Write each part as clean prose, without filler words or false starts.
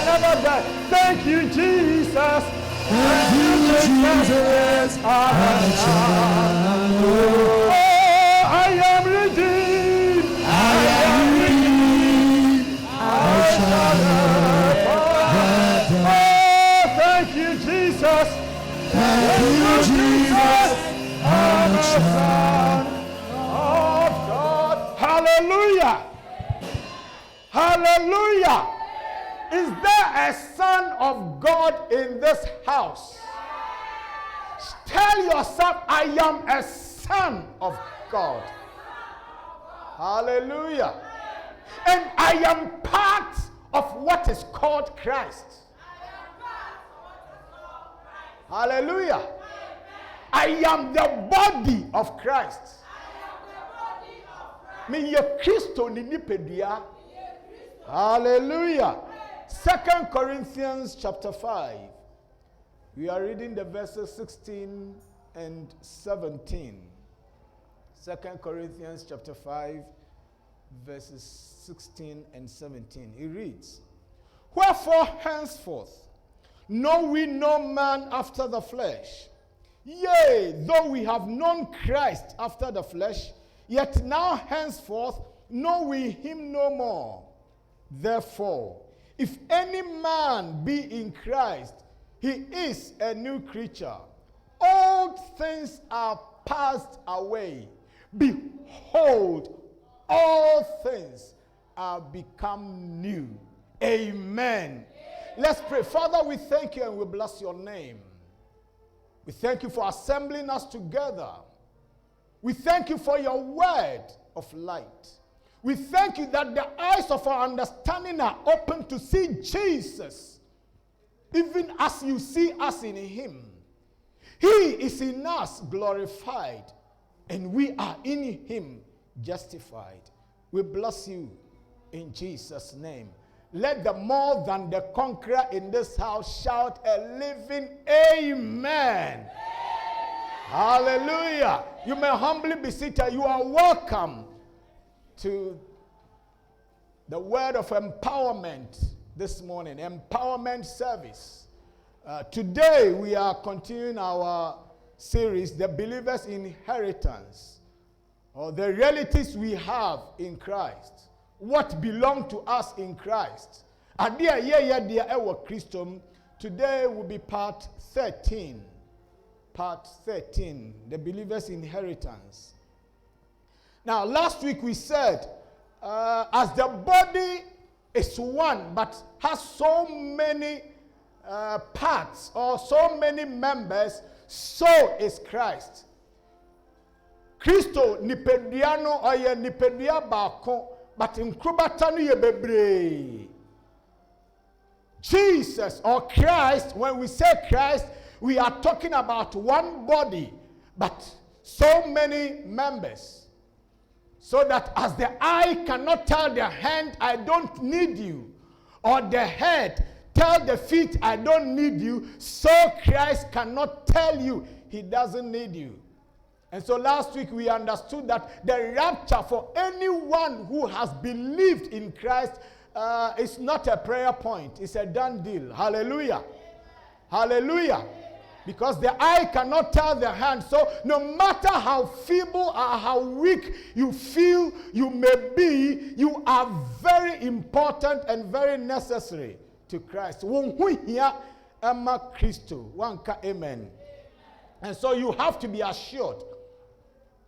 never die. Thank you, Jesus. Thank you, Jesus. Oh, I am redeemed. I am redeemed. I shall never die. Oh, thank you, Jesus. Thank you, Jesus. I'm a son of God. Hallelujah. Hallelujah. Is there a son of God in this house? Tell yourself, I am a son of God. Hallelujah. And I am part of what is called Christ. Hallelujah. I am the body of Christ. Me ye Christo ni nipedia. Hallelujah. 2 Corinthians chapter 5. We are reading the verses 16 and 17. 2 Corinthians chapter 5, verses 16 and 17. It reads, Wherefore henceforth know we no man after the flesh. Yea, though we have known Christ after the flesh, yet now henceforth know we him no more. Therefore, if any man be in Christ, he is a new creature. Old things are passed away. Behold, all things are become new. Amen. Let's pray. Father, we thank you and we bless your name. We thank you for assembling us together. We thank you for your word of light. We thank you that the eyes of our understanding are open to see Jesus, even as you see us in him. He is in us glorified, and we are in him justified. We bless you in Jesus' name. Let the more than the conqueror in this house shout a living amen. Hallelujah. You may humbly be seated. You are welcome to the word of empowerment this morning, empowerment service. Today we are continuing our series, The Believer's Inheritance, or the realities we have in Christ, what belongs to us in Christ. Today will be part 13. Part 13, The Believer's Inheritance. Now, last week we said, as the body is one, but has so many parts or so many members, so is Christ. Christo nipediano oye nipedia bako, but in krubatanu ye bebre. Jesus or Christ, when we say Christ, we are talking about one body, but so many members. So that as the eye cannot tell the hand, I don't need you, or the head tell the feet, I don't need you, so Christ cannot tell you he doesn't need you. And so last week we understood that the rapture for anyone who has believed in Christ is not a prayer point, it's a done deal. Hallelujah. Hallelujah. Because the eye cannot tell the hand. So no matter how feeble or how weak you feel you may be, you are very important and very necessary to Christ. Amen. And so you have to be assured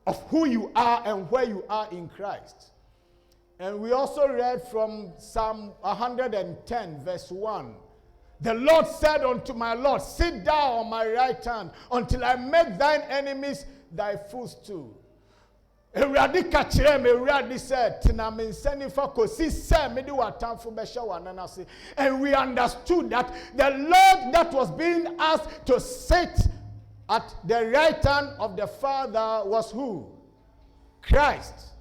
of who you are and where you are in Christ. And we also read from Psalm 110 verse 1. The Lord said unto my Lord, sit down on my right hand until I make thine enemies thy footstool. Ewurade ka kire me, Ewurade said, "Tina me nsanifa kosi se me di watamfo behye wananase." And we understood that the Lord that was being asked to sit at the right hand of the Father was who? Christ.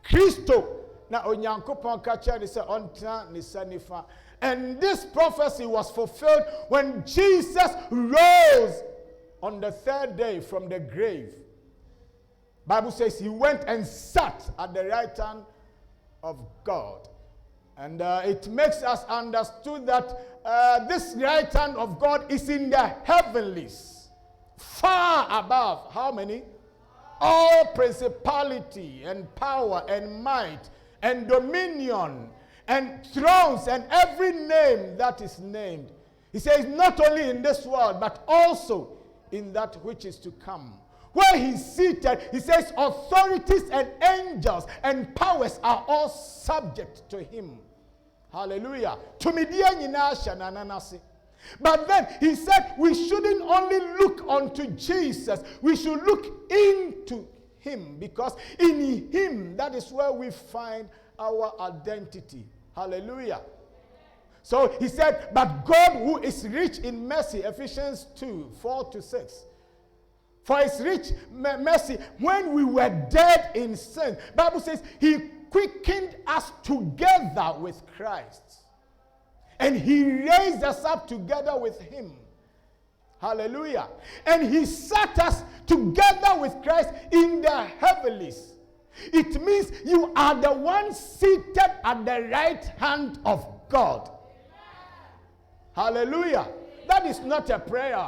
Christo. Na onyankopon ka kire ni se ontina ni sanifa. And this prophecy was fulfilled when Jesus rose on the third day from the grave. Bible says he went and sat at the right hand of God. And it makes us understood that this right hand of God is in the heavenlies, far above, how many? All principality and power and might and dominion and thrones and every name that is named. He says not only in this world, but also in that which is to come. Where he's seated, he says authorities and angels and powers are all subject to him. Hallelujah. But then he said we shouldn't only look unto Jesus, we should look into him, because in him, that is where we find our identity. Hallelujah. So he said, but God who is rich in mercy, Ephesians 2, 4-6. For his rich mercy, when we were dead in sin, Bible says he quickened us together with Christ. And he raised us up together with him. Hallelujah. And he sat us together with Christ in the heavenlies. It means you are the one seated at the right hand of God. Hallelujah. That is not a prayer.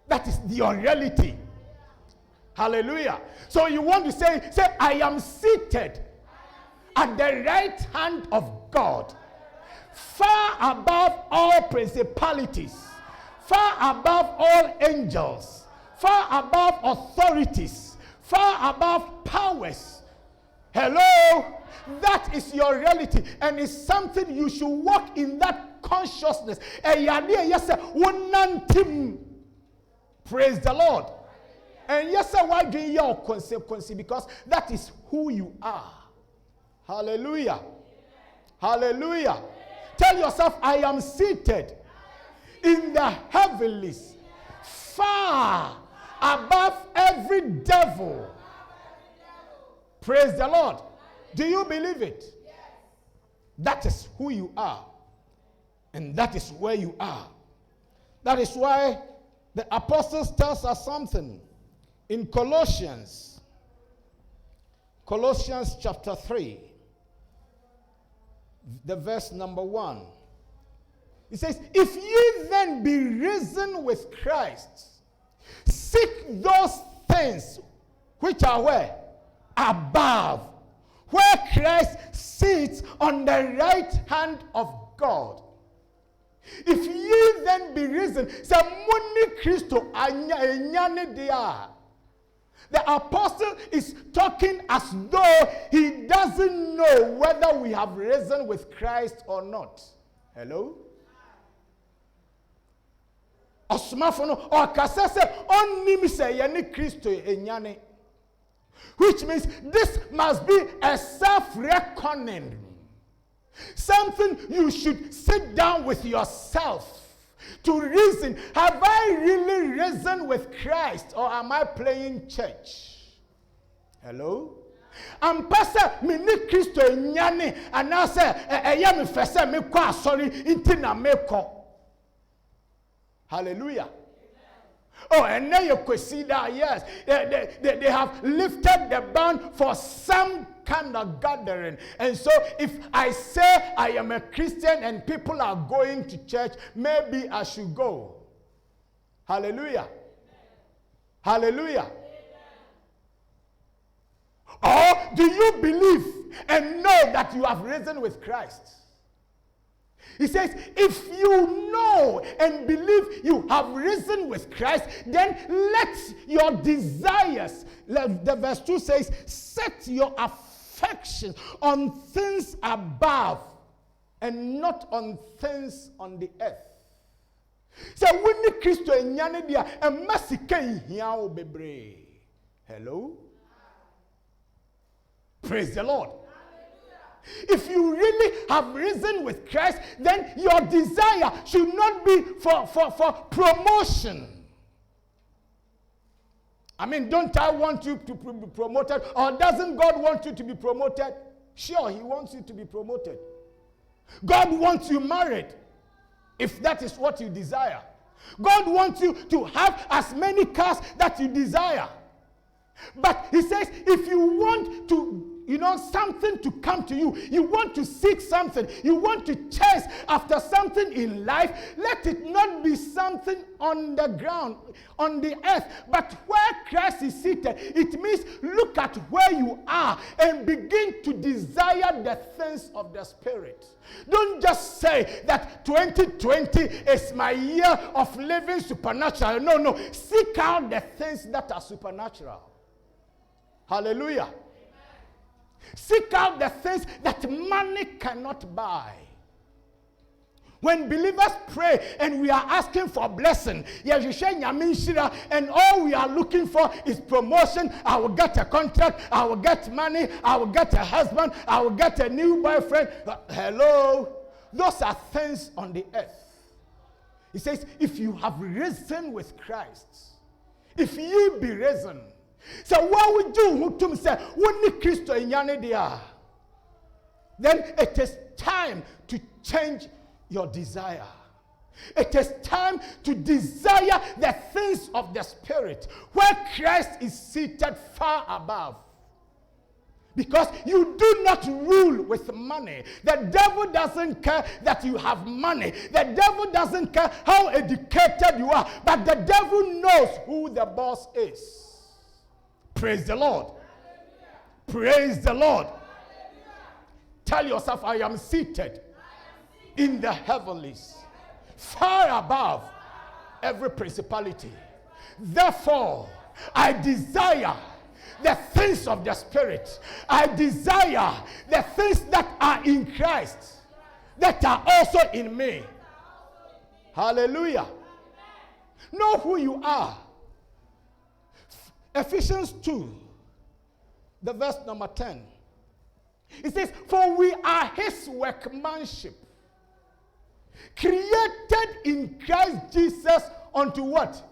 That is your reality. Hallelujah. So you want to say, I am seated at the right hand of God, far above all principalities, far above all angels, far above authorities, far above powers. Hello? That is your reality, and it's something you should walk in that consciousness. Praise the Lord. And yes, sir, why do your consequence? Because that is who you are. Hallelujah. Hallelujah. Tell yourself, I am seated in the heavenlies, far above every devil. Praise the Lord. Do you believe it? That is who you are. And that is where you are. That is why the apostles tells us something in Colossians chapter 3, the verse number 1. It says, if ye then be risen with Christ, seek those things which are where? Above, where Christ sits on the right hand of God. If ye then be risen, the apostle is talking as though he doesn't know whether we have risen with Christ or not. Hello? Which means this must be a self-reckoning. Something you should sit down with yourself to reason, have I really risen with Christ, or am I playing church? Hello? I'm pastor mini Christo nyane and I say me fese me kwa sorry intina me ko. Hallelujah. Oh, and now you could see that, yes, they have lifted the ban for some kind of gathering. And so if I say I am a Christian and people are going to church, maybe I should go. Hallelujah. Hallelujah. Or do you believe and know that you have risen with Christ? He says, if you know and believe you have risen with Christ, then let your desires, the verse 2 says, set your affection on things above and not on things on the earth. So when the Christo enyane dia emasika ihia obebre. Hello? Praise the Lord. If you really have risen with Christ, then your desire should not be for promotion. I mean, don't I want you to be promoted? Or doesn't God want you to be promoted? Sure, he wants you to be promoted. God wants you married, if that is what you desire. God wants you to have as many cars that you desire. But he says, if you want to something to come to you. You want to seek something. You want to chase after something in life. Let it not be something on the ground, on the earth, but where Christ is seated. It means look at where you are and begin to desire the things of the Spirit. Don't just say that 2020 is my year of living supernatural. No. Seek out the things that are supernatural. Hallelujah. Amen. Seek out the things that money cannot buy. When believers pray and we are asking for blessing, and all we are looking for is promotion, I will get a contract, I will get money, I will get a husband, I will get a new boyfriend. Hello? Those are things on the earth. He says, if you have risen with Christ, if ye be risen. So what would you who to say, when Christ in Yanidia? Then it is time to change your desire. It is time to desire the things of the Spirit, where Christ is seated far above. Because you do not rule with money. The devil doesn't care that you have money. The devil doesn't care how educated you are. But the devil knows who the boss is. Praise the Lord. Praise the Lord. Tell yourself, I am seated in the heavenlies, far above every principality. Therefore, I desire the things of the Spirit. I desire the things that are in Christ, that are also in me. Hallelujah. Know who you are. Ephesians 2, the verse number 10. It says, for we are his workmanship, created in Christ Jesus unto what?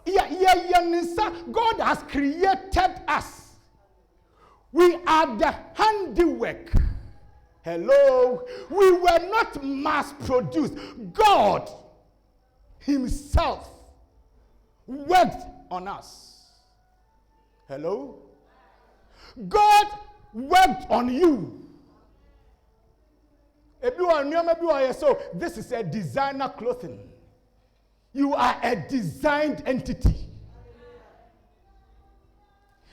God has created us. We are the handiwork. Hello? We were not mass produced. God himself worked on us. Hello? God worked on you. So this is a designer clothing. You are a designed entity.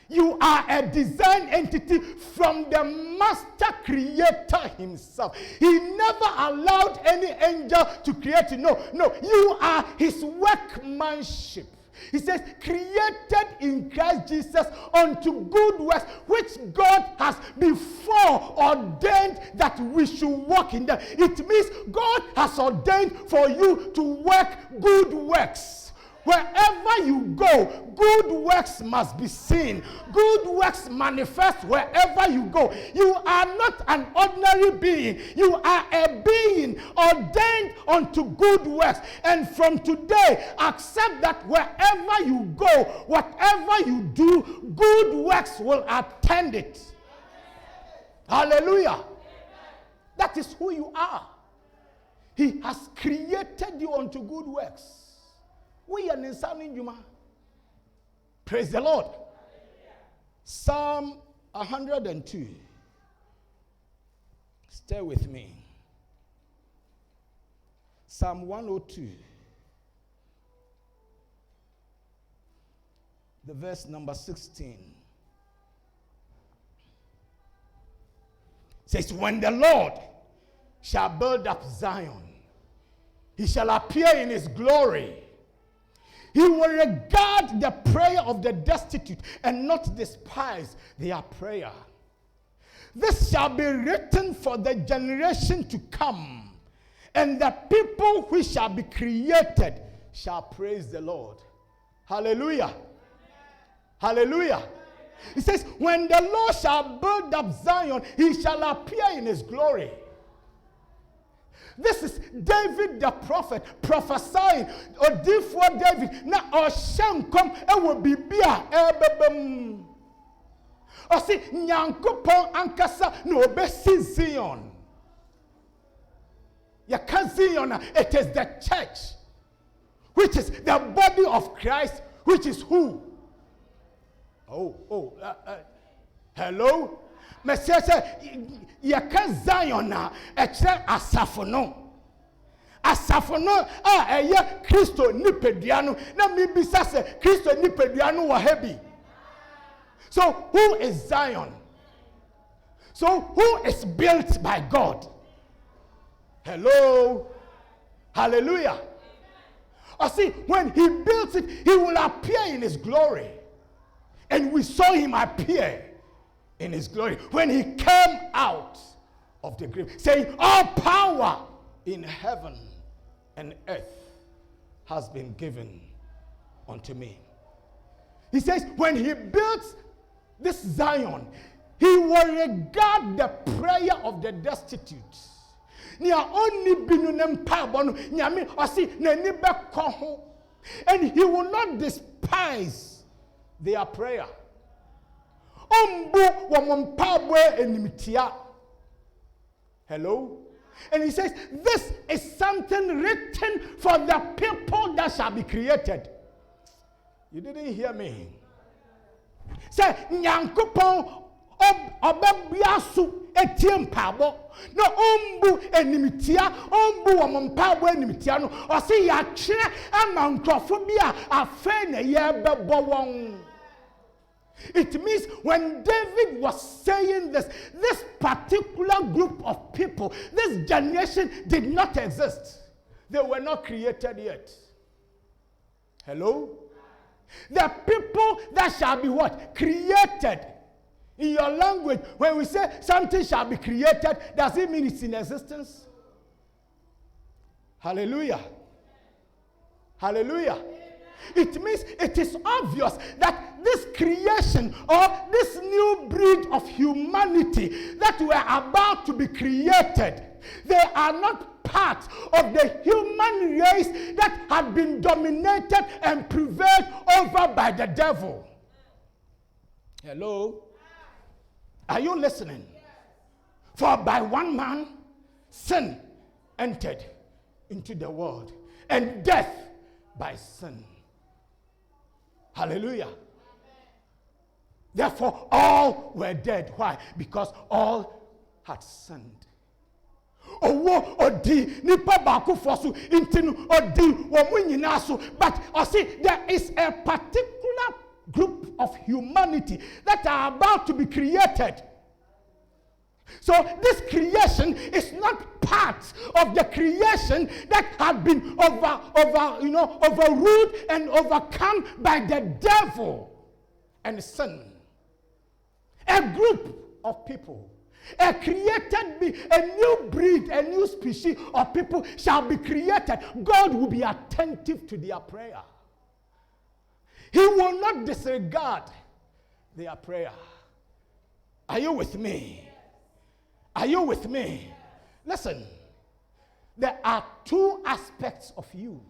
You are a designed entity from the master creator himself. He never allowed any angel to create you. No, you are his workmanship. He says, created in Christ Jesus unto good works, which God has before ordained that we should walk in them. It means God has ordained for you to work good works. Wherever you go, good works must be seen. Good works manifest wherever you go. You are not an ordinary being. You are a being ordained unto good works. And from today, accept that wherever you go, whatever you do, good works will attend it. Hallelujah. That is who you are. He has created you unto good works. We are in Juma. Praise the Lord. Psalm 102. Stay with me. Psalm 102. The verse number 16. Says, when the Lord shall build up Zion, he shall appear in his glory. He will regard the prayer of the destitute and not despise their prayer. This shall be written for the generation to come, and the people which shall be created shall praise the Lord. Hallelujah. Hallelujah. It says, when the Lord shall build up Zion, he shall appear in his glory. This is David the prophet prophesying. For David, now Oshem come and will be beer. Or see, Nyankopon Ankasa no besi Zion. You can't Zion, it is the church, which is the body of Christ, which is who? Hello? Mesese yaka Zion na eche asafo no. Asafo no eye Kristo nipadua no na mibisa se Kristo nipadua no wo hebi. So who is Zion? So who is built by God? Hello. Hallelujah. Or see, when he builds it, he will appear in his glory. And we saw him appear in his glory when he came out of the grave, saying, all power in heaven and earth has been given unto me. He says, when he builds this Zion, he will regard the prayer of the destitute. And he will not despise their prayer. Hello? And he says, this is something written for the people that shall be created. You didn't hear me. Say, Nyankopon obebiasu etiem pabo no ombu enimitia ombu wompabo enimitia no o se ya kire ama nkrofo bia afa na ye bebo won. It means when David was saying this particular group of people, this generation did not exist. They were not created yet. Hello? The people that shall be what? Created. In your language, when we say something shall be created, does it mean it's in existence? Hallelujah. Hallelujah. It means it is obvious that this creation or this new breed of humanity that were about to be created, they are not part of the human race that had been dominated and prevailed over by the devil. Hello? Are you listening? For by one man, sin entered into the world, and death by sin. Hallelujah. Therefore, all were dead. Why? Because all had sinned. Owo odi nipa baako fosu intinu odi womunyinaso. But see, there is a particular group of humanity that are about to be created. So this creation is not part of the creation that had been overruled and overcome by the devil and sin. A group of people, a new breed, a new species of people shall be created. God will be attentive to their prayer. He will not disregard their prayer. Are you with me? Are you with me? Listen, there are two aspects of you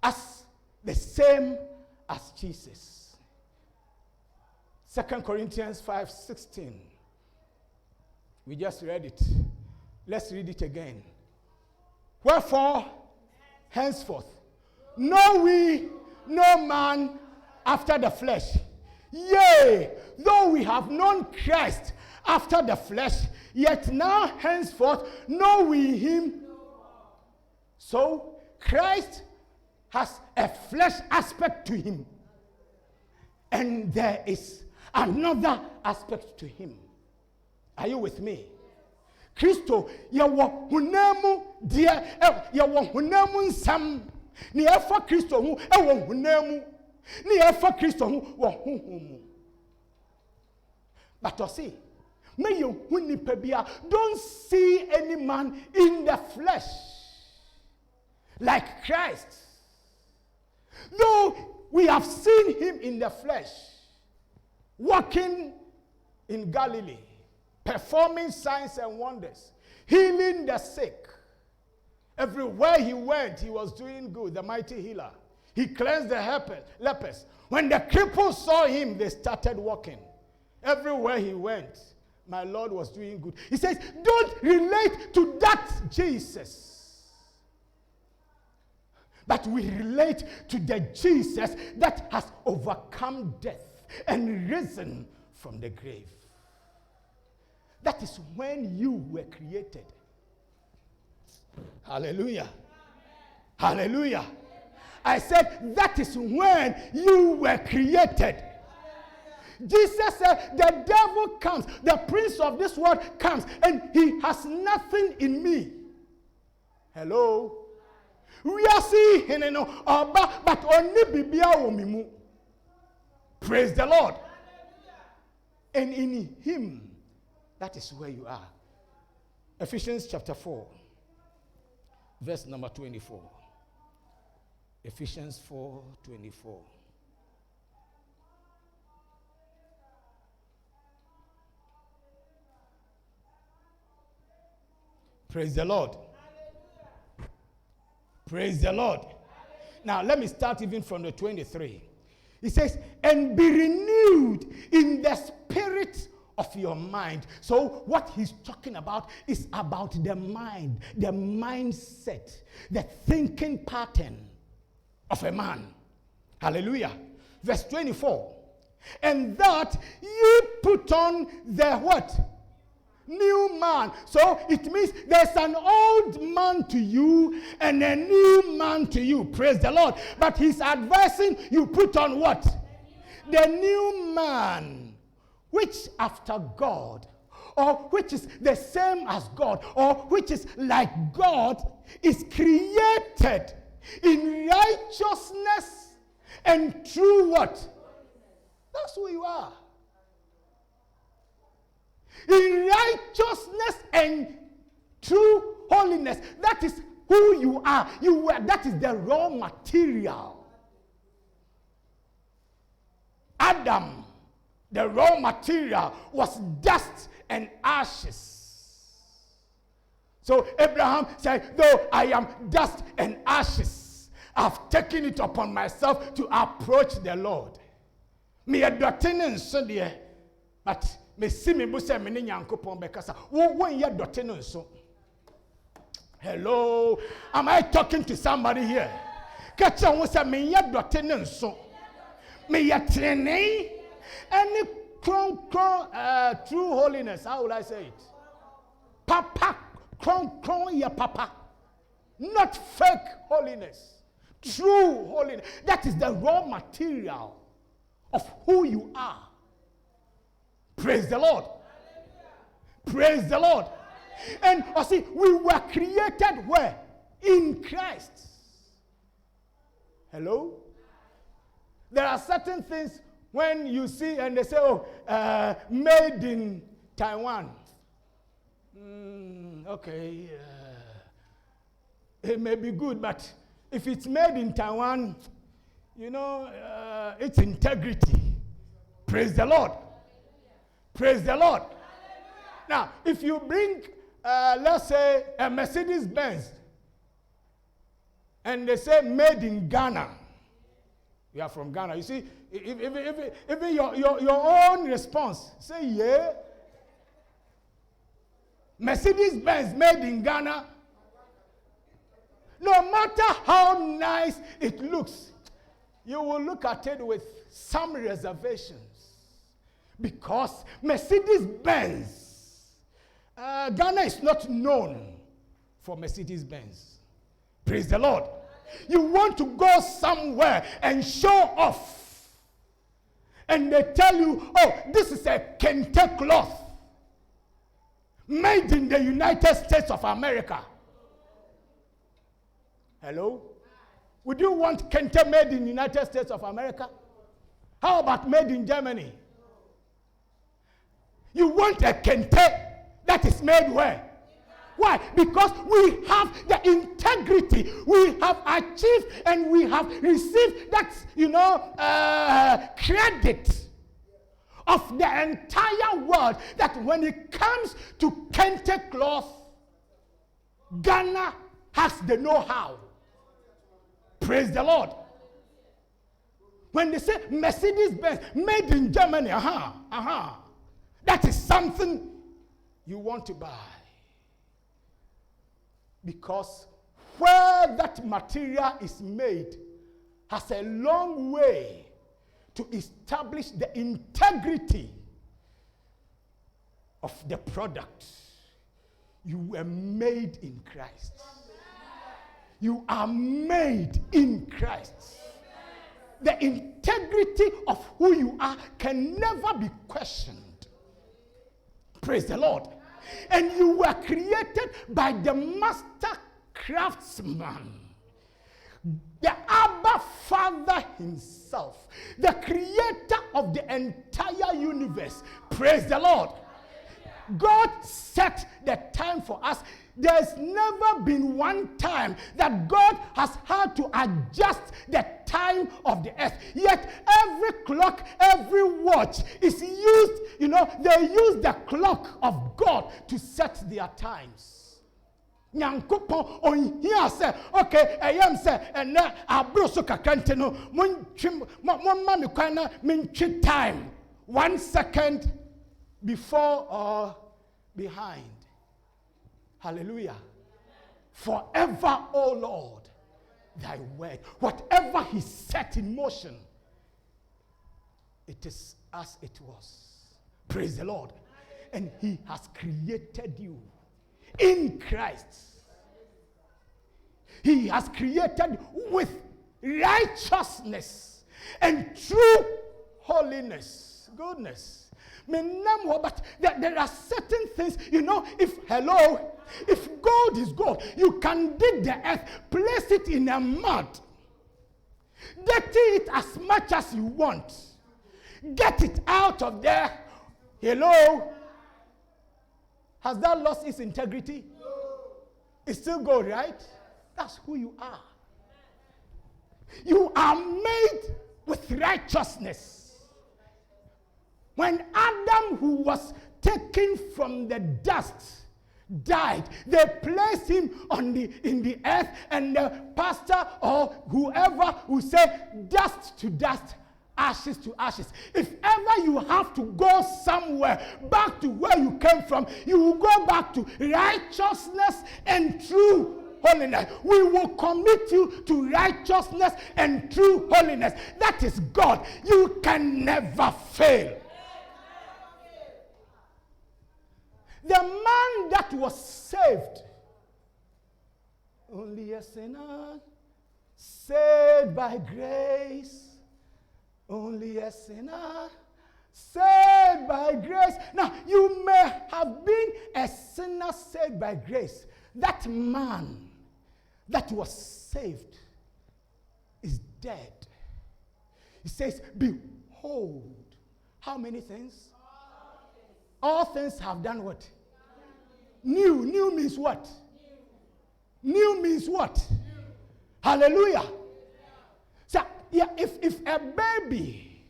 as the same as Jesus. 2 Corinthians 5:16. We just read it. Let's read it again. Wherefore, henceforth, know we no man after the flesh. Yea, though we have known Christ after the flesh, yet now henceforth know we him. So Christ has a flesh aspect to him, and there is another aspect to him. Are you with me? Kristo yawo hunamu dia yawo hunamu nsam ni efa Kristo hu ewo hunamu ni efa Kristo hu wo huhumu. But see, don't see any man in the flesh like Christ. Though we have seen him in the flesh, walking in Galilee, performing signs and wonders, healing the sick. Everywhere he went, he was doing good, the mighty healer. He cleansed the lepers. When the cripples saw him, they started walking. Everywhere he went, my Lord was doing good. He says, don't relate to that Jesus, but we relate to the Jesus that has overcome death and risen from the grave. That is when you were created. Hallelujah. Hallelujah. I said, that is when you were created. Jesus said, the devil comes, the prince of this world comes, and he has nothing in me. Hello? We are seeing, but only bibia omimu. Praise the Lord. And in him, that is where you are. Ephesians chapter 4, verse number 24. Ephesians 4:24. Praise the Lord. Praise the Lord. Now, let me start even from the 23. It says, and be renewed in the spirit of your mind. So, what he's talking about is about the mind, the mindset, the thinking pattern of a man. Hallelujah. Verse 24. And that ye put on the what? New man. So it means there's an old man to you and a new man to you. Praise the Lord. But he's advising you put on what? The new man, which after God, or which is the same as God, or which is like God, is created in righteousness and true what? That's who you are. In righteousness and true holiness. That is who you are. You are. That is the raw material. Adam, the raw material, was dust and ashes. So Abraham said, though I am dust and ashes, I've taken it upon myself to approach the Lord. Me a dotinen so there, but me see me buse me ni nyankopon bekasa. Wo ye dotinen so. Hello, am I talking to somebody here? Kacha wo say me ye dotinen so. Me ye trene any true holiness. How will I say it? Papa, ya papa. Not fake holiness. True holiness. That is the raw material of who you are. Praise the Lord. Praise the Lord. And see, we were created where? In Christ. Hello? There are certain things when you see and they say, oh, made in Taiwan. Okay. It may be good, but if it's made in Taiwan, you know, it's integrity. Praise the Lord. Praise the Lord. Now, if you bring, let's say, a Mercedes-Benz, and they say made in Ghana, you are from Ghana. You see, even your own response, say, yeah. Mercedes-Benz made in Ghana, no matter how nice it looks, you will look at it with some reservations. Because Mercedes-Benz, Ghana is not known for Mercedes-Benz. Praise the Lord. You want to go somewhere and show off. And they tell you, oh, this is a kente cloth made in the United States of America. Hello? Would you want kente made in the United States of America? How about made in Germany? You want a kente that is made where? Why? Because we have the integrity. We have achieved and we have received that, credit of the entire world that when it comes to kente cloth, Ghana has the know-how. Praise the Lord. When they say Mercedes-Benz made in Germany, that is something you want to buy. Because where that material is made has a long way to establish the integrity of the product. You were made in Christ. You are made in Christ. The integrity of who you are can never be questioned. Praise the Lord. And you were created by the master craftsman, the Abba Father himself, the creator of the entire universe. Praise the Lord. God set the time for us. There's never been one time that God has had to adjust the time of the earth. Yet every clock, every watch is used, they use the clock of God to set their times. Nyankopon on here say, okay, I am say, and now I brought so kakante no, mon mami kwana min time 1 second before or behind. Hallelujah. Forever, O Lord, thy word, whatever he set in motion, it is as it was. Praise the Lord. And he has created you in Christ. He has created with righteousness and true holiness, goodness. But there are certain things, if gold is gold, you can dig the earth, place it in a mud, dirty it as much as you want, get it out of there. Hello? Has that lost its integrity? No. It's still gold, right? That's who you are. You are made with righteousness. When Adam, who was taken from the dust, died, they placed him in the earth, and the pastor or whoever will say, dust to dust, ashes to ashes. If ever you have to go somewhere back to where you came from, you will go back to righteousness and true holiness. We will commit you to righteousness and true holiness. That is God. You can never fail. The man that was saved, only a sinner, saved by grace, only a sinner, saved by grace. Now, you may have been a sinner saved by grace. That man that was saved is dead. He says, behold, how many things? All things have done what? New. New means what? New means what? Hallelujah. So, if a baby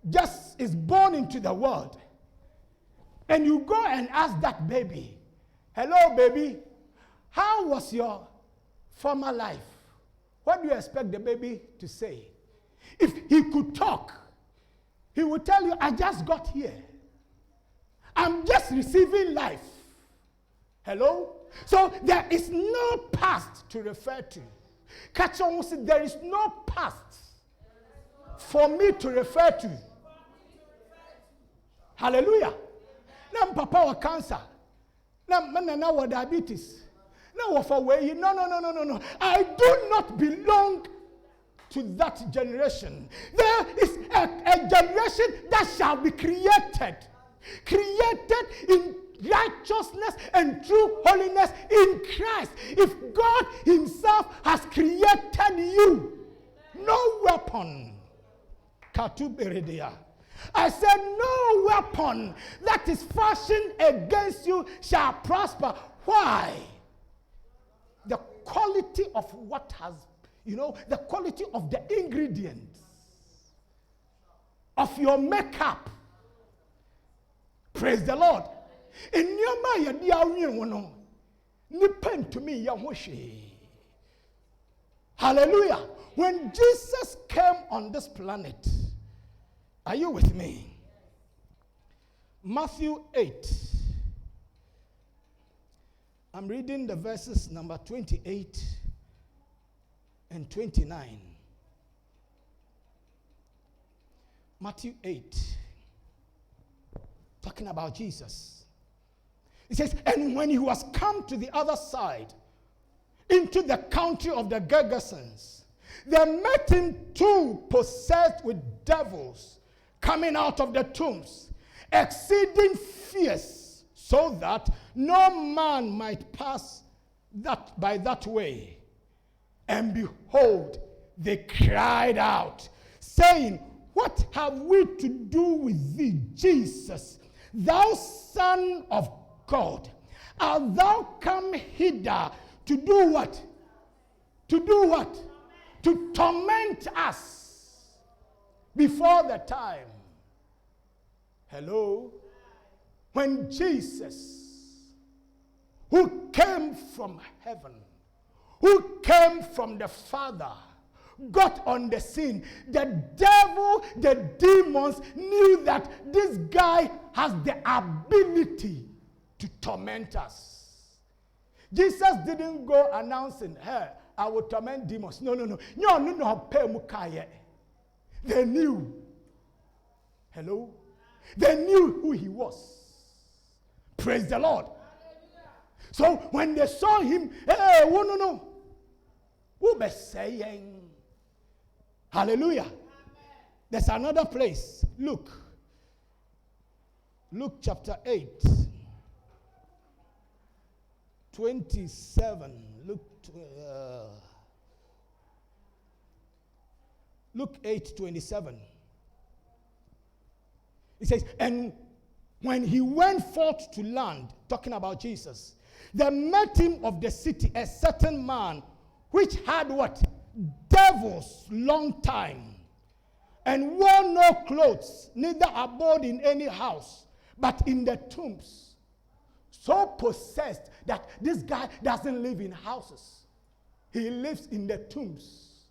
just is born into the world, and you go and ask that baby, hello baby, how was your former life? What do you expect the baby to say? If he could talk, he would tell you, I just got here. I'm just receiving life. Hello? So there is no past to refer to. Catch on, there is no past for me to refer to. Hallelujah. Now papa was cancer. Now was diabetes. Now was for way. No. I do not belong to that generation. There is a generation that shall be created in righteousness and true holiness in Christ. If God himself has created you, no weapon. I said, no weapon that is fashioned against you shall prosper. Why? The quality of what has, the quality of the ingredients of your makeup. Praise the Lord. In your mind, depend to me, hallelujah. When Jesus came on this planet, are you with me? Matthew 8. I'm reading the verses number 28 and 29. Matthew 8. Talking about Jesus. It says, and when he was come to the other side, into the country of the Gergesens, they met him two possessed with devils, coming out of the tombs, exceeding fierce, so that no man might pass that by that way. And behold, they cried out, saying, what have we to do with thee, Jesus, thou Son of God? Art thou come hither to do what? To do what? To torment us before the time. Hello? When Jesus, who came from heaven, who came from the Father, got on the scene, the devil, the demons knew that this guy has the ability to torment us. Jesus didn't go announcing, hey, I will torment demons. No. They knew. Hello? They knew who he was. Praise the Lord. So when they saw him, hey, no. Who be saying? Hallelujah. There's another place. Luke chapter 8. 27. Luke 8:27. It says, and when he went forth to land, talking about Jesus, there met him of the city a certain man which had what? Devils long time, and wore no clothes, neither abode in any house, but in the tombs. So possessed that this guy doesn't live in houses. He lives in the tombs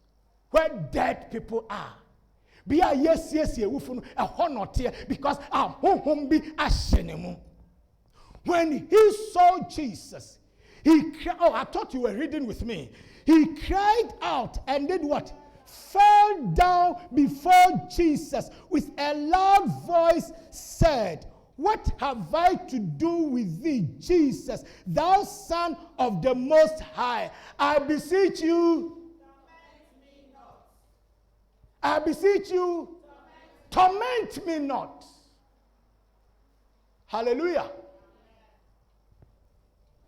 where dead people are. Because when he saw Jesus, I thought you were reading with me. He cried out and did what? Fell down before Jesus with a loud voice, said, what have I to do with thee, Jesus, thou Son of the Most High? I beseech you, torment me not. I beseech you, torment me not. Hallelujah.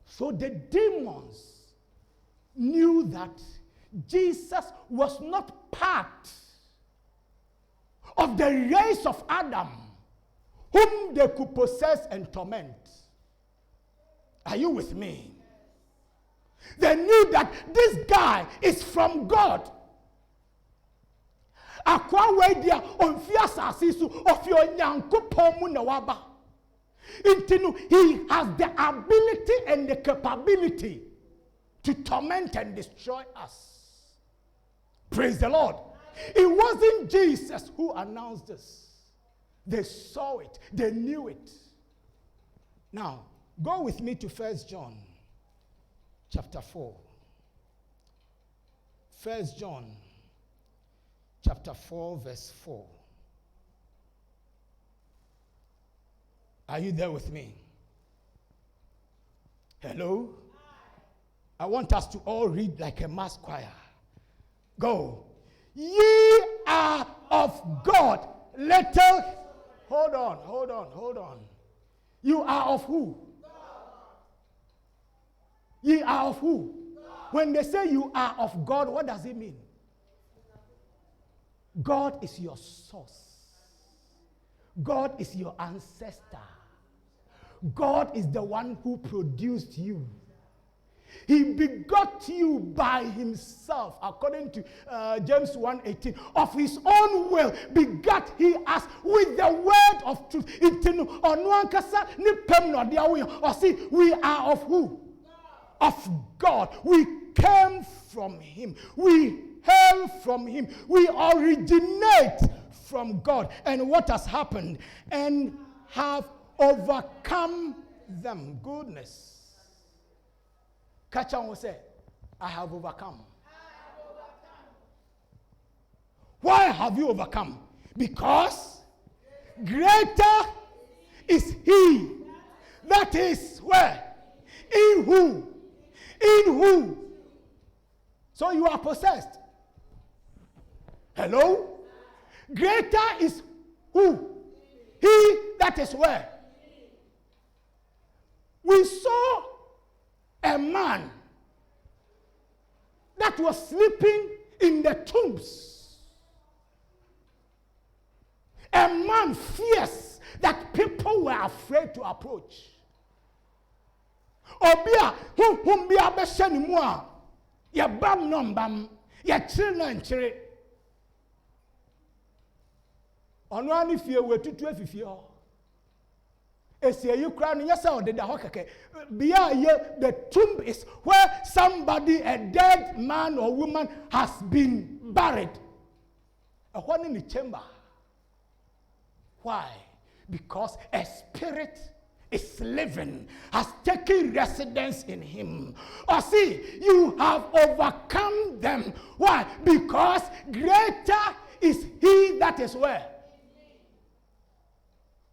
So the demons knew that Jesus was not part of the race of Adam whom they could possess and torment. Are you with me? They knew that this guy is from God. He has the ability and the capability to torment and destroy us. Praise the Lord. It wasn't Jesus who announced this. They saw it. They knew it. Now, go with me to 1 John chapter 4. 1 John chapter 4 verse 4. Are you there with me? Hello? I want us to all read like a mass choir. Go. Ye are of God. Little. Hold on. You are of who? God. Ye are of who? God. When they say you are of God, what does it mean? God is your source. God is your ancestor. God is the one who produced you. He begot you by himself, according to James 1:18. Of his own will begot he us with the word of truth. Or see, we are of who? Of God. We came from him. We hail from him. We originate from God. And what has happened? And have overcome them. Goodness. Catch on will say, I have overcome. Why have you overcome? Because greater is he that is where? In who? In who? So you are possessed. Hello? Greater is who? He that is where? We saw a man that was sleeping in the tombs. A man fierce that people were afraid to approach. Obia, whom be a beshen moi, ya bam nombam, ya children chere. On one if you were to 12 if you Esia you crying, yes, I did the hockey. The tomb is where somebody, a dead man or woman, has been buried. A one in the chamber. Why? Because a spirit is living, has taken residence in him. Or see, you have overcome them. Why? Because greater is he that is where?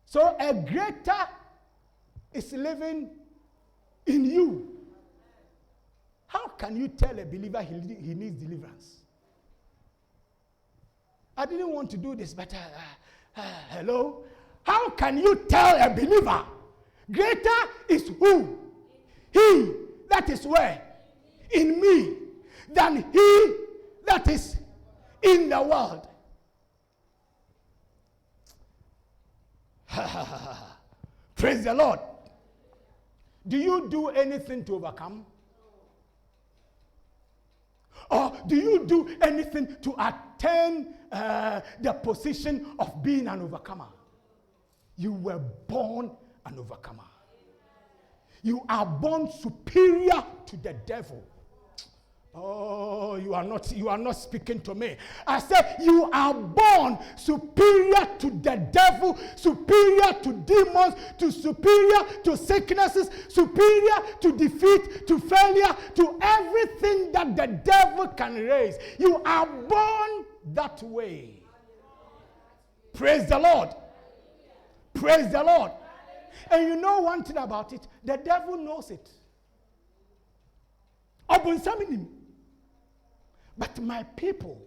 So a greater is living in you. How can you tell a believer he needs deliverance? I didn't want to do this, but hello? How can you tell a believer greater is who? He that is where? In me, than he that is in the world. Praise the Lord. Do you do anything to overcome? Or do you do anything to attain the position of being an overcomer? You were born an overcomer. You are born superior to the devil. Oh, you are not speaking to me. I said you are born superior to the devil, superior to demons, superior to sicknesses, superior to defeat, to failure, to everything that the devil can raise. You are born that way. Praise the Lord. Praise the Lord. And you know one thing about it, the devil knows it. But my people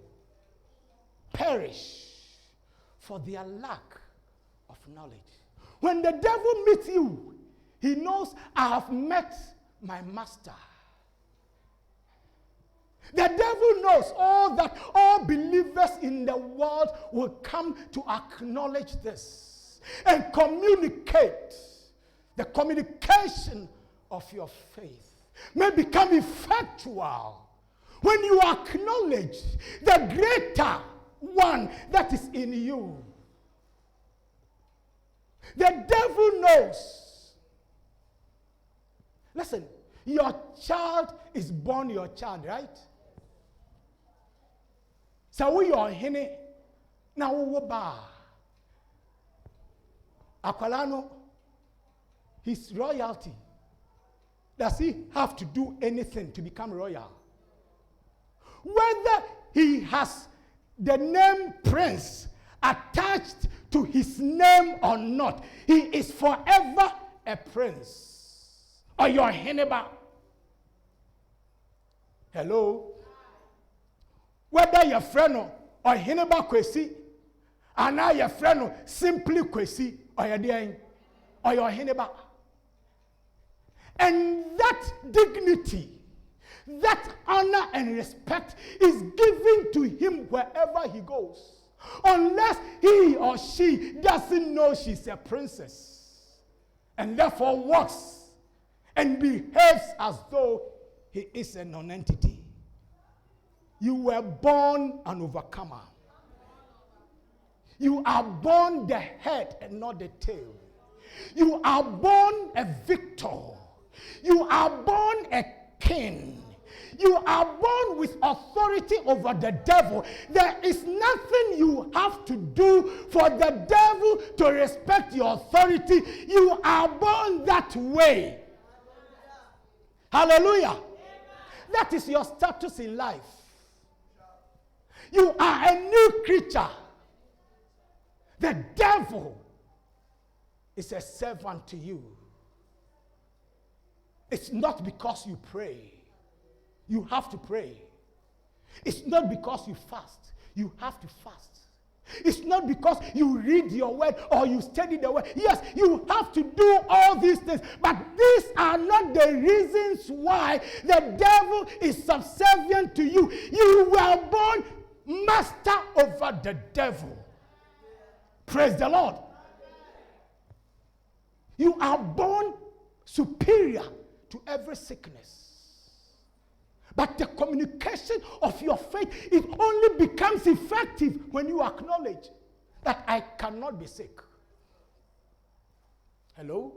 perish for their lack of knowledge. When the devil meets you, he knows I have met my master. The devil knows that all believers in the world will come to acknowledge this and communicate. The communication of your faith may become effectual when you acknowledge the greater one that is in you. The devil knows. Listen, your child is born your child, right? So we are hene na wo ba. Akwalano, his royalty. Does he have to do anything to become royal? Whether he has the name Prince attached to his name or not, he is forever a prince. Or your heneba. Hello? Whether your friend or heneba kwesi, and now your friend simply kwesi, or your dear, or your heneba. And that dignity, that honor and respect is given to him wherever he goes. Unless he or she doesn't know she's a princess. And therefore walks and behaves as though he is a non-entity. You were born an overcomer. You are born the head and not the tail. You are born a victor. You are born a king. You are born with authority over the devil. There is nothing you have to do for the devil to respect your authority. You are born that way. Hallelujah. That is your status in life. You are a new creature. The devil is a servant to you. It's not because you pray. You have to pray. It's not because you fast. You have to fast. It's not because you read your word or you study the word. Yes, you have to do all these things. But these are not the reasons why the devil is subservient to you. You were born master over the devil. Praise the Lord. You are born superior to every sickness. But the communication of your faith, it only becomes effective when you acknowledge that I cannot be sick. Hello?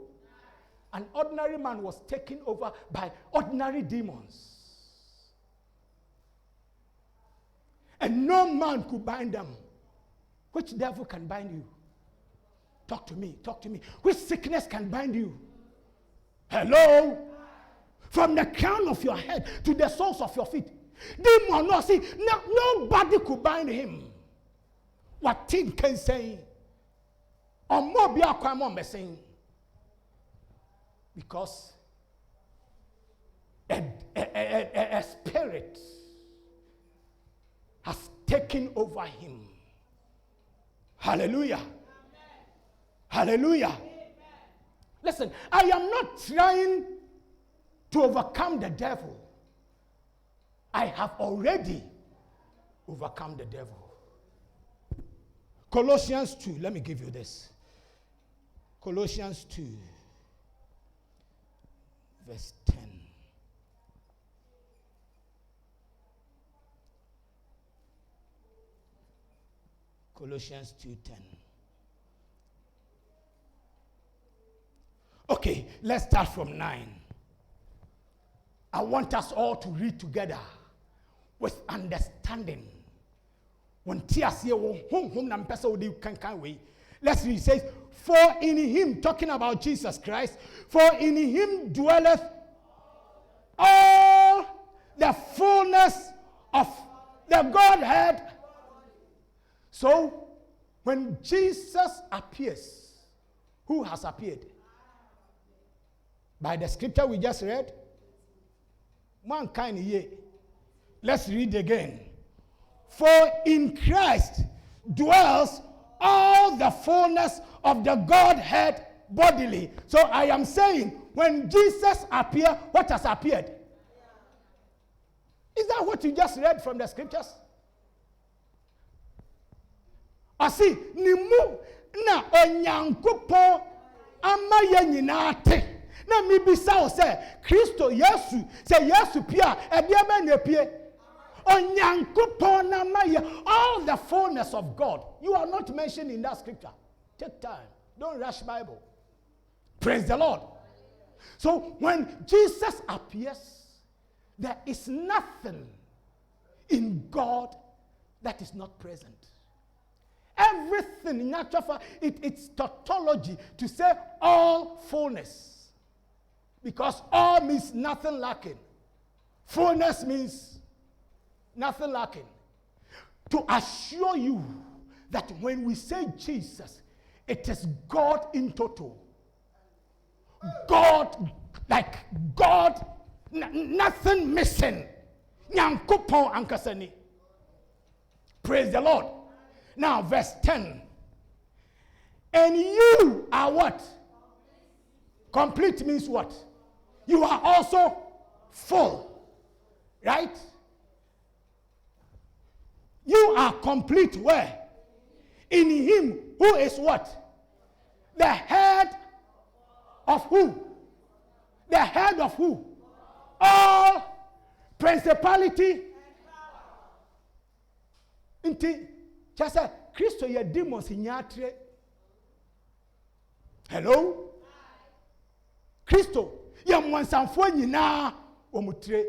An ordinary man was taken over by ordinary demons. And no man could bind them. Which devil can bind you? Talk to me, talk to me. Which sickness can bind you? Hello? From the crown of your head to the soles of your feet. Demon, no, see, nobody could bind him. What thing can say? Or more be a crime on messing. Because a spirit has taken over him. Hallelujah. Amen. Hallelujah. Amen. Listen, I am not trying to overcome the devil. I have already overcome the devil. Colossians 2, let me give you this. Colossians 2, verse 10. Colossians 2:10. Okay, let's start from 9. I want us all to read together with understanding. When let's read. It says, for in him, talking about Jesus Christ, for in him dwelleth all the fullness of the Godhead. So, when Jesus appears, who has appeared? By the scripture we just read? Mankind here. Let's read again. For in Christ dwells all the fullness of the Godhead bodily. So I am saying, when Jesus appeared, what has appeared? Is that what you just read from the scriptures? I see, nimu na onyankopo amaya nyinate. Na mi bisa o se Kristo Yesu se Yesu pia e dia be na pie. Onyankopo na maya, all the fullness of God. You are not mentioned in that scripture. Take time. Don't rush Bible. Praise the Lord. So when Jesus appears, there is nothing in God that is not present. Everything in natural fact, it's tautology to say all fullness. Because all means nothing lacking. Fullness means nothing lacking. To assure you that when we say Jesus, it is God in total. God, like God, nothing missing. Nyankopon ankasani. Praise the Lord. Now, verse 10. And you are what? Complete means what? You are also full. Right? You are complete where? In him who is what? The head of who? The head of who? All principality. Inti just say Christo ye demons in yatre. Hello? Christo ye mwansanfo nyina omutre.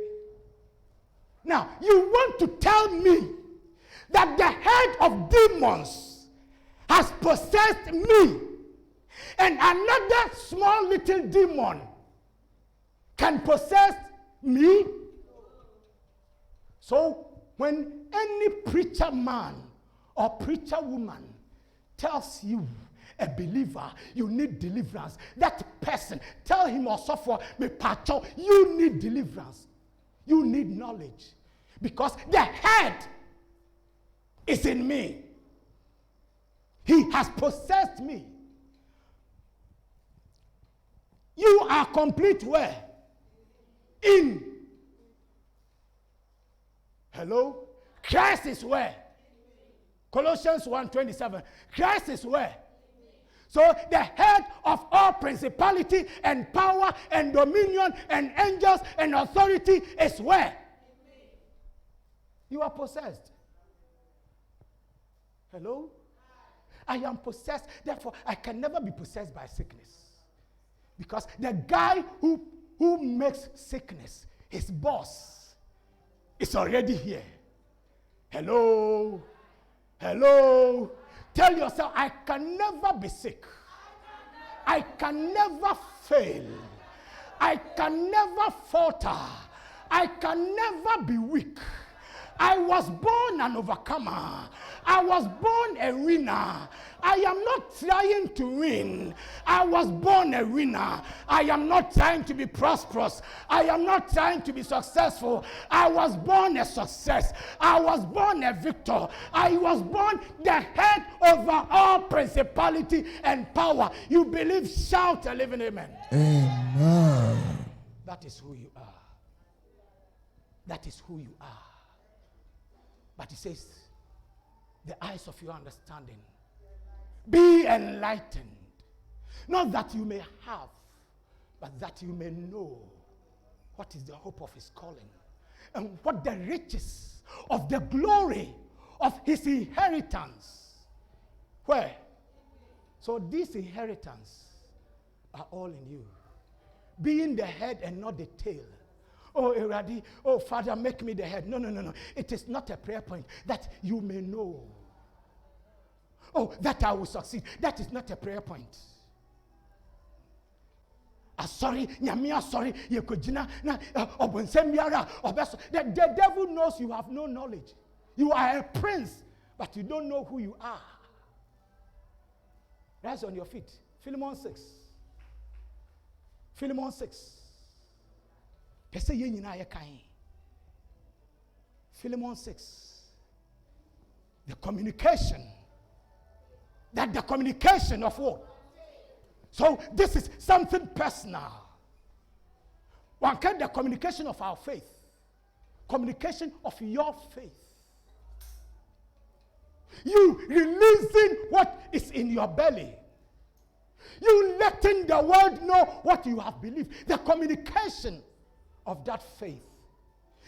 Now, you want to tell me that the head of demons has possessed me, and another small little demon can possess me? So, when any preacher man or preacher woman tells you a believer, you need deliverance. That person, tell him or suffer, me pacho, you need deliverance. You need knowledge. Because the head is in me. He has possessed me. You are complete where? In. Hello? Christ is where? Colossians 1:27. Christ is where? So the head of all principality and power and dominion and angels and authority is where? You are possessed. Hello? I am possessed. Therefore, I can never be possessed by sickness. Because the guy who makes sickness, his boss, is already here. Hello? Hello? Tell yourself, I can never be sick. I can never fail. I can never falter. I can never be weak. I was born an overcomer. I was born a winner. I am not trying to win. I was born a winner. I am not trying to be prosperous. I am not trying to be successful. I was born a success. I was born a victor. I was born the head over all principality and power. You believe, shout a living amen. Amen. That is who you are. That is who you are. But he says, the eyes of your understanding be enlightened. Not that you may have, but that you may know what is the hope of his calling and what the riches of the glory of his inheritance. Where? So this inheritance are all in you. Being the head and not the tail. Oh, Eradi, oh, Father, make me the head. No. It is not a prayer point that you may know. Oh, that I will succeed. That is not a prayer point. Sorry, Nyamia, sorry, Yekojina, the devil knows you have no knowledge. You are a prince, but you don't know who you are. Rise on your feet. Philemon 6. Philemon 6. Philemon 6. The communication. That the communication of what? So this is something personal. One kind of communication of our faith. Communication of your faith. You releasing what is in your belly. You letting the world know what you have believed. The communication of that faith.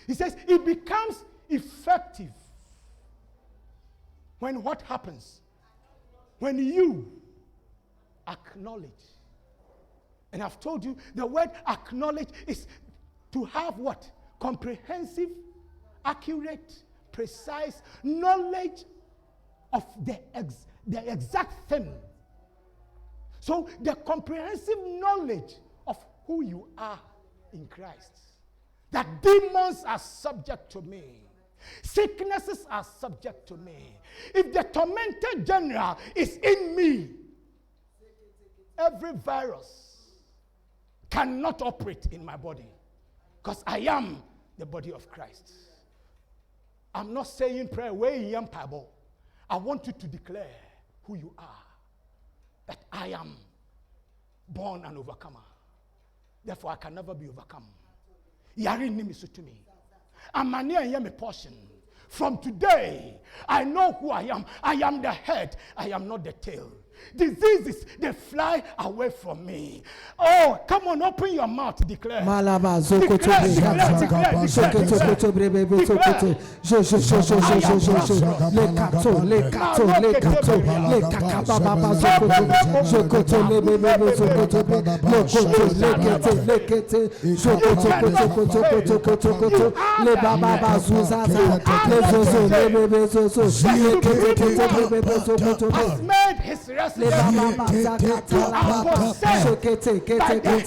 He says it becomes effective when what happens? When you acknowledge. And I've told you the word acknowledge is to have what? Comprehensive, accurate, precise knowledge of the exact thing. So the comprehensive knowledge of who you are in Christ. That demons are subject to me. Sicknesses are subject to me. If the tormented general is in me, every virus cannot operate in my body because I am the body of Christ. I'm not saying prayer way in Bible. I want you to declare who you are. That I am born an overcomer. Therefore, I can never be overcome. Yari nimi to me. Amania yemi portion. From today, I know who I am. I am the head. I am not the tail. Diseases, they fly away from me. Oh, come on, open your mouth, declare. Malaba zokoto has made his residence you are possessed by the capable of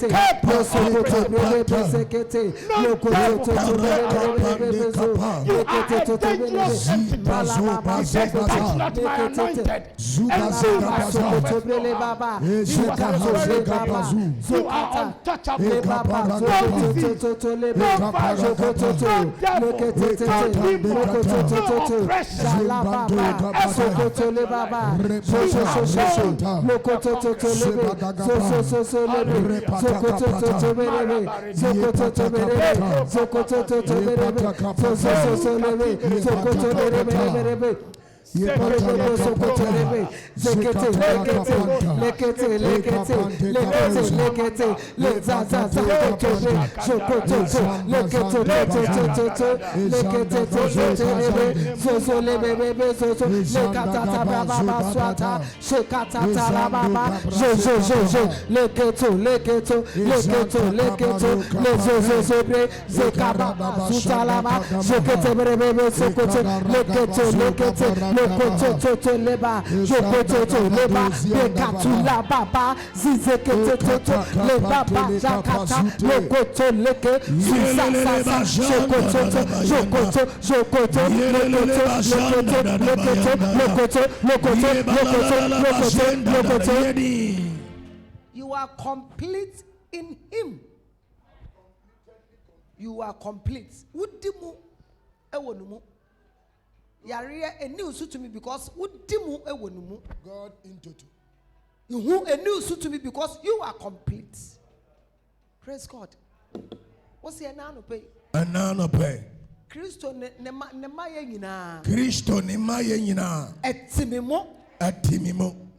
principality. No devil can take you. You are a dangerous entity. He said, touch not my anointed and do myself as Lord. You are untouchable. No disease, no virus, no devil, no demon, no oppression. Lokoto leba, jokoto leba, bekatula baba, zizekete leba jakata, lokoto leke, susasa, jokoto, lokoto. You are complete in Him. You are complete. Udimu ewonumu. Yarea a new suit to me because udimu ewonumu. God in total. You a new suit to me because you are complete. Praise God. What's the anano pay? Anano pay. Christo ne maye nyina. Christo ne maye nyina. Etimimo.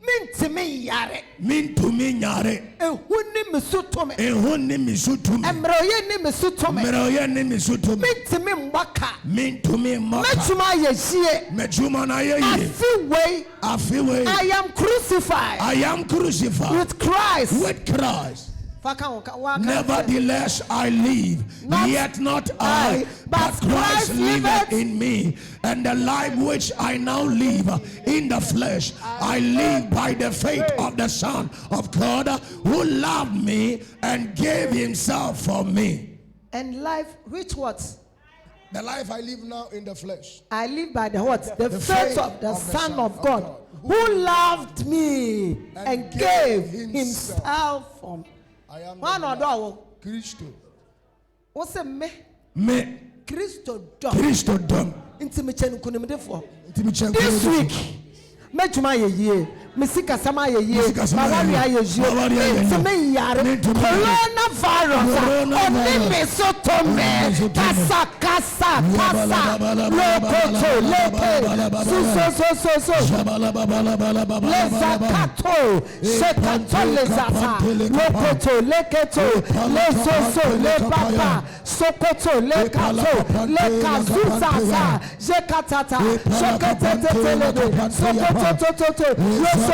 Mintimi yare. Mintumi nyare. Ehuni misutome. Ehuni misutome. Emroye ni misutome. Emroye ni misutome. Mintimi mbaka. Mintumi mbaka. Mechuma yeshie. Mechuma na yeye. Afiwe. I am crucified. I am crucified. With Christ. With Christ. Nevertheless I live, yet not I, but Christ liveth in me. And the life which I now live in the flesh, I live by the faith of the Son of God, who loved me and gave himself for me. And life which what? The life I live now in the flesh. I live by the what? The faith of the Son of God, who loved me and gave himself for me. I am Christo. What's a me? Christo dom. Christo dom. This week, Mejuma ye. Mesika sama ye. Malaria ye. Teme yare. Coronavirus. Onime sotome. Kasa. Lokoto. So. Lezakato. Shekato lezata. Lokoto. Leketo. Lezoso. Lebaba. Sokoto. Lekato. Lekazuzaza. Jekatata. Shokete. Sokoto. So,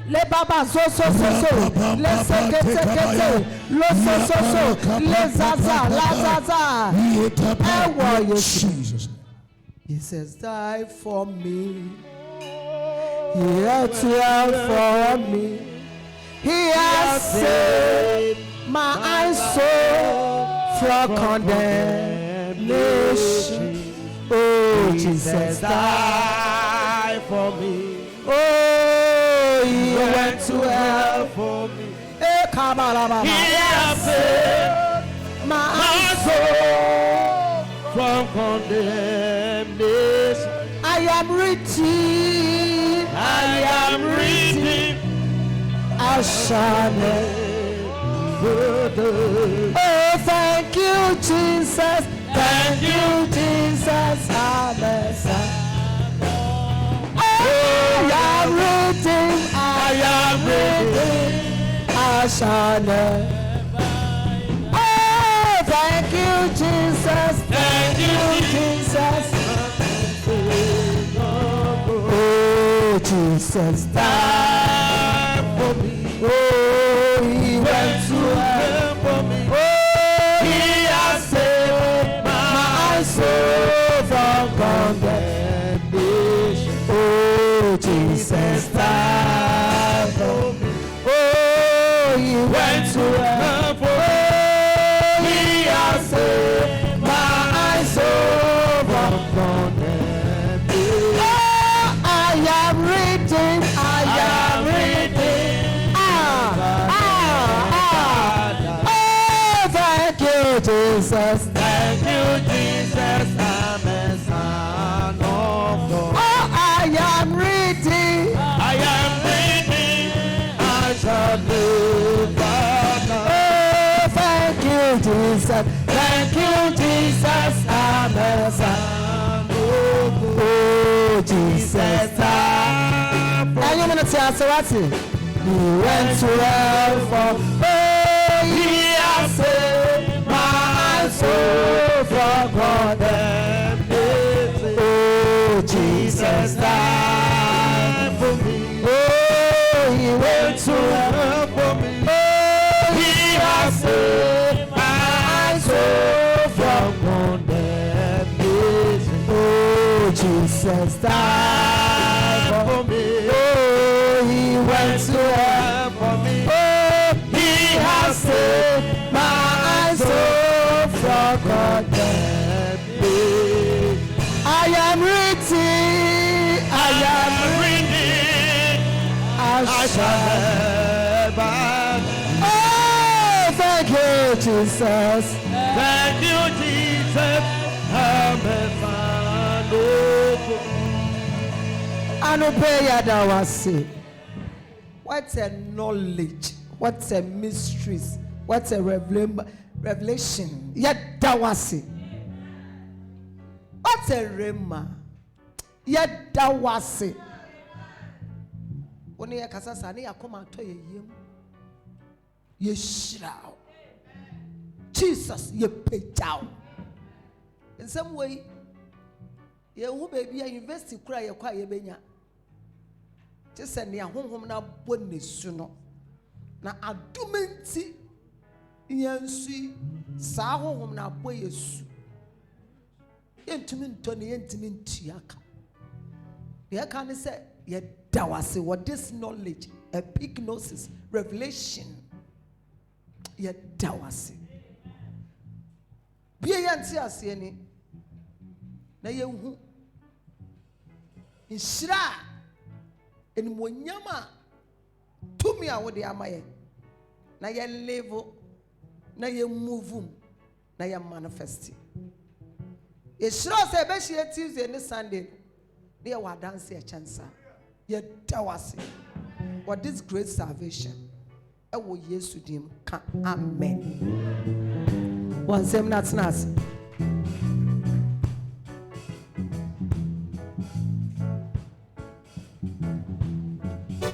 le baba so le sekete lo so le zaza Jesus. He says, die for me. He has for me. He has saved my soul from condemnation. Oh, Jesus died for me. Oh, he went to hell for me. He has saved my soul from condemnation. I am redeemed. I shall never. Oh, thank you, Jesus. Thank you, Jesus. Amen. I am redeemed. I shall never. Oh, thank you, Jesus. Thank you, Jesus. Oh, Jesus died. Jesus. Thank you, Jesus. I'm a son of God. Oh, I am reading. I am reading. I shall live by now. Oh, thank you, Jesus. Thank you, Jesus. I'm a son of God. Oh, Jesus. I'm And you're going to tell us what? He went to hell for. Oh, He has saved my soul from condemnation. oh, Jesus. died for me. Oh, he went To help for me. He has saved my soul from condemnation. oh, Jesus died For me. Oh, he went to help for me. Oh, He has saved my soul from condemnation. I am reading. I am reading. I I shall never. Oh, thank you, Jesus. Thank you, Jesus. I'm a man of I no pay that was say. What's a knowledge? What's a mysteries? What's a revelation? Yet that was say. What's a rema? Yet that was say. When you kasa sa, you come and tell you, you shroud. Jesus, you pay down. In some way, you who baby a university cry a quiet benya. Just send me a home now bonus suno. Na adumenti yansi sa home na boy yesu. Yentimin Tony yentimin tiaka. The can say ye dawase what this knowledge, epignosis, revelation. Ye dawase. Bia yanti asieni. Na ye hu. Inshira enimonyama tumi a wode amaye. Na ye live, na ye move, na ye manifest. Ye sure say be she Tuesday and Sunday. They were dancing a chance. Ye dawase. What this great salvation. I will yes to him. Amen. One same not nas.